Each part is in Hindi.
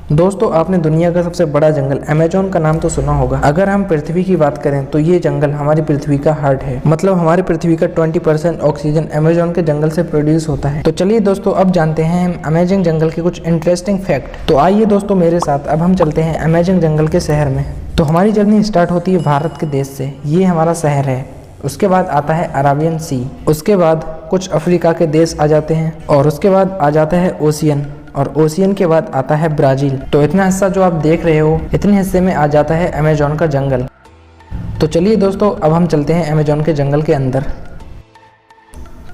दोस्तों, आपने दुनिया का सबसे बड़ा जंगल अमेज़न का नाम तो सुना होगा। अगर हम पृथ्वी की बात करें तो ये जंगल हमारी पृथ्वी का हार्ट है। मतलब हमारी पृथ्वी का 20% ऑक्सीजन अमेज़न के जंगल से प्रोड्यूस होता है। तो चलिए दोस्तों, अब जानते हैं हम अमेज़न जंगल के कुछ इंटरेस्टिंग फैक्ट। तो आइए दोस्तों मेरे साथ, अब हम चलते हैं अमेज़न जंगल के शहर में। तो हमारी जर्नी स्टार्ट होती है भारत के देश से। ये हमारा शहर है। उसके बाद आता है अराबियन सी, उसके बाद कुछ अफ्रीका के देश आ जाते हैं, और उसके बाद आ जाता है ओशियन, और ओशियन के बाद आता है ब्राज़ील। तो इतना हिस्सा जो आप देख रहे हो, इतने हिस्से में आ जाता है अमेज़न का जंगल। तो चलिए दोस्तों, अब हम चलते हैं अमेज़न के जंगल के अंदर।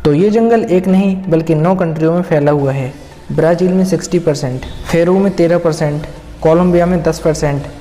तो ये जंगल एक नहीं बल्कि 9 कंट्रियों में फैला हुआ है। ब्राज़ील में 60%, पेरू में 13%, कोलंबिया में 10%,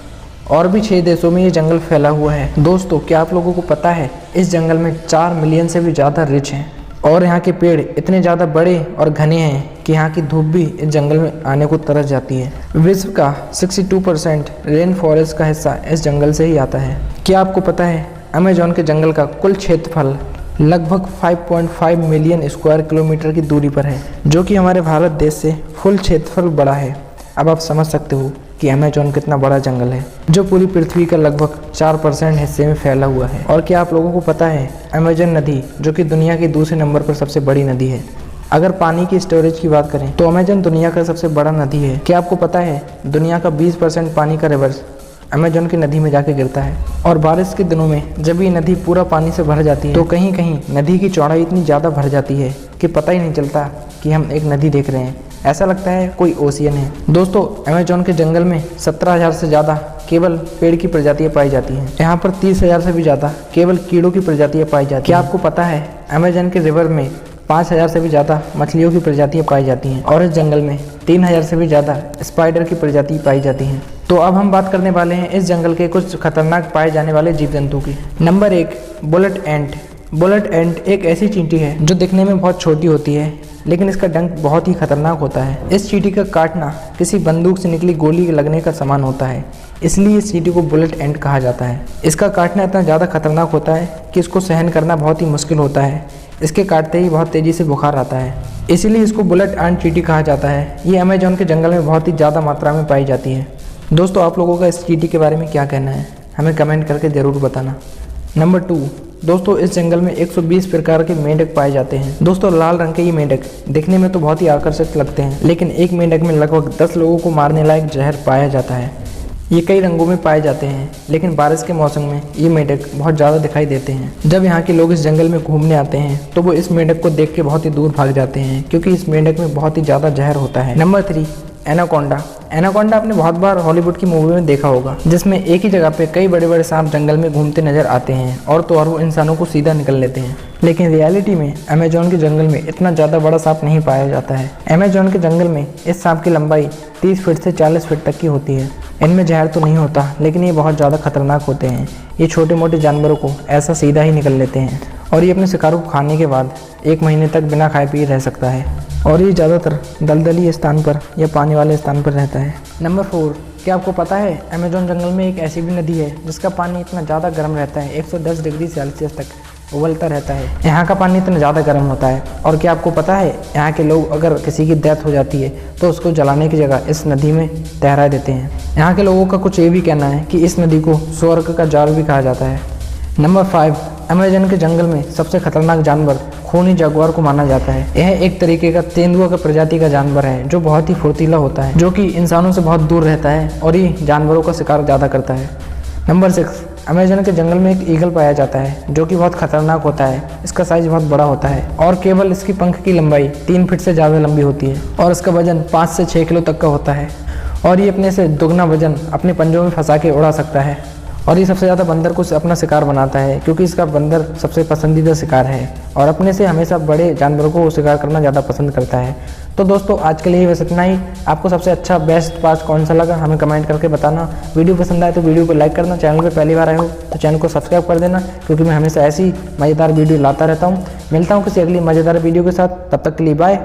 और भी 6 देशों में ये जंगल फैला हुआ है। दोस्तों, क्या आप लोगों को पता है इस जंगल में 4 मिलियन से भी ज़्यादा रिच हैं, और यहाँ के पेड़ इतने ज़्यादा बड़े और घने हैं कि यहाँ की धूप भी इस जंगल में आने को तरस जाती है। विश्व का 62% रेन फॉरेस्ट का हिस्सा इस जंगल से ही आता है। क्या आपको पता है अमेज़न के जंगल का कुल क्षेत्रफल लगभग 5.5 मिलियन स्क्वायर किलोमीटर की दूरी पर है, जो कि हमारे भारत देश से फुल क्षेत्रफल बड़ा है। अब आप समझ सकते हो कि अमेज़न कितना बड़ा जंगल है, जो पूरी पृथ्वी का लगभग 4% हिस्से में फैला हुआ है। और क्या आप लोगों को पता है अमेज़न नदी, जो कि दुनिया की दूसरे नंबर पर सबसे बड़ी नदी है। अगर पानी की स्टोरेज की बात करें तो अमेज़न दुनिया का सबसे बड़ा नदी है। क्या आपको पता है दुनिया का 20% पानी का रिवर्स अमेज़न की नदी में जाके गिरता है। और बारिश के दिनों में जब ये नदी पूरा पानी से भर जाती है तो कहीं कहीं नदी की चौड़ाई इतनी ज़्यादा भर जाती है कि पता ही नहीं चलता कि हम एक नदी देख रहे हैं। ऐसा लगता है कोई ओशियन है। दोस्तों, अमेज़न के जंगल में 17,000 से ज़्यादा केवल पेड़ की प्रजातियां पाई जाती हैं। यहाँ पर 30,000 से भी ज़्यादा केवल कीड़ों की प्रजातियां पाई जाती हैं। क्या आपको पता है अमेज़न के रिवर में 5,000 से भी ज़्यादा मछलियों की प्रजातियां पाई जाती हैं, और इस जंगल में 3,000 से भी ज़्यादा स्पाइडर की प्रजाति पाई जाती हैं। तो अब हम बात करने वाले हैं इस जंगल के कुछ खतरनाक पाए जाने वाले जीव जंतु की। नंबर 1, बुलेट एंट। बुलेट एंट एक ऐसी चींटी है जो दिखने में बहुत छोटी होती है, लेकिन इसका डंक बहुत ही खतरनाक होता है। इस चींटी का काटना किसी बंदूक से निकली गोली लगने का समान होता है, इसलिए इस चींटी को बुलेट एंट कहा जाता है। इसका काटना इतना ज़्यादा खतरनाक होता है कि इसको सहन करना बहुत ही मुश्किल होता है। इसके काटते ही बहुत तेज़ी से बुखार आता है, इसीलिए इसको बुलेट एंट चींटी कहा जाता है। ये अमेज़न के जंगल में बहुत ही ज़्यादा मात्रा में पाई जाती है। दोस्तों, आप लोगों का इस चींटी के बारे में क्या कहना है, हमें कमेंट करके ज़रूर बताना। नंबर 2, दोस्तों इस जंगल में 120 प्रकार के मेंढक पाए जाते हैं। दोस्तों, लाल रंग के ये मेंढक दिखने में तो बहुत ही आकर्षक लगते हैं, लेकिन एक मेंढक में लगभग 10 लोगों को मारने लायक जहर पाया जाता है। ये कई रंगों में पाए जाते हैं, लेकिन बारिश के मौसम में ये मेंढक बहुत ज़्यादा दिखाई देते हैं। जब यहाँ के लोग इस जंगल में घूमने आते हैं तो वो इस मेंढक को देख के बहुत ही दूर भाग जाते हैं, क्योंकि इस मेंढक में बहुत ही ज़्यादा जहर होता है। Number 3, anaconda. एनाकोंडा आपने बहुत बार हॉलीवुड की मूवी में देखा होगा, जिसमें एक ही जगह पे कई बड़े बड़े सांप जंगल में घूमते नजर आते हैं, और तो और वो इंसानों को सीधा निकल लेते हैं। लेकिन रियलिटी में अमेज़न के जंगल में इतना ज़्यादा बड़ा सांप नहीं पाया जाता है। अमेज़न के जंगल में इस सांप की लंबाई 30 फीट से 40 फीट तक की होती है। इनमें जहर तो नहीं होता, लेकिन ये बहुत ज़्यादा खतरनाक होते हैं। ये छोटे मोटे जानवरों को ऐसा सीधा ही निकल लेते हैं, और ये अपने शिकारों को खाने के बाद 1 महीने तक बिना खाए पिए रह सकता है, और ये ज़्यादातर दलदली स्थान पर या पानी वाले स्थान पर रहता है। नंबर 4, क्या आपको पता है अमेज़न जंगल में एक ऐसी भी नदी है जिसका पानी इतना ज़्यादा गर्म रहता है, 110 डिग्री सेल्सियस तक उबलता रहता है। यहाँ का पानी इतना ज़्यादा गर्म होता है। और क्या आपको पता है यहाँ के लोग अगर किसी की डेथ हो जाती है तो उसको जलाने की जगह इस नदी में तैरा देते हैं। यहाँ के लोगों का कुछ ये भी कहना है कि इस नदी को स्वर्ग का जाल भी कहा जाता है। नंबर 5, अमेज़न के जंगल में सबसे खतरनाक जानवर खूनी जगुआर को माना जाता है। यह एक तरीके का तेंदुआ का प्रजाति का जानवर है, जो बहुत ही फुर्तीला होता है, जो कि इंसानों से बहुत दूर रहता है, और ये जानवरों का शिकार ज़्यादा करता है। नंबर 6, अमेज़न के जंगल में एक ईगल पाया जाता है, जो कि बहुत खतरनाक होता है। इसका साइज बहुत बड़ा होता है, और केवल इसकी पंख की लंबाई 3 फीट से ज़्यादा लंबी होती है, और इसका वजन 5 से 6 किलो तक का होता है, और ये अपने से दुगना वजन अपने पंजों में फंसा के उड़ा सकता है। और ये सबसे ज़्यादा बंदर को अपना शिकार बनाता है, क्योंकि इसका बंदर सबसे पसंदीदा शिकार है, और अपने से हमेशा बड़े जानवरों को शिकार करना ज़्यादा पसंद करता है। तो दोस्तों, आज के लिए बस इतना ही। आपको सबसे अच्छा बेस्ट पार्ट कौन सा लगा हमें कमेंट करके बताना। वीडियो पसंद आए तो वीडियो को लाइक करना, चैनल पर पहली बार आए हो तो चैनल को सब्सक्राइब कर देना, क्योंकि मैं हमेशा ऐसी मज़ेदार वीडियो लाता रहता हूँ। मिलता हूँ किसी अगली मज़ेदार वीडियो के साथ, तब तक के लिए बाय।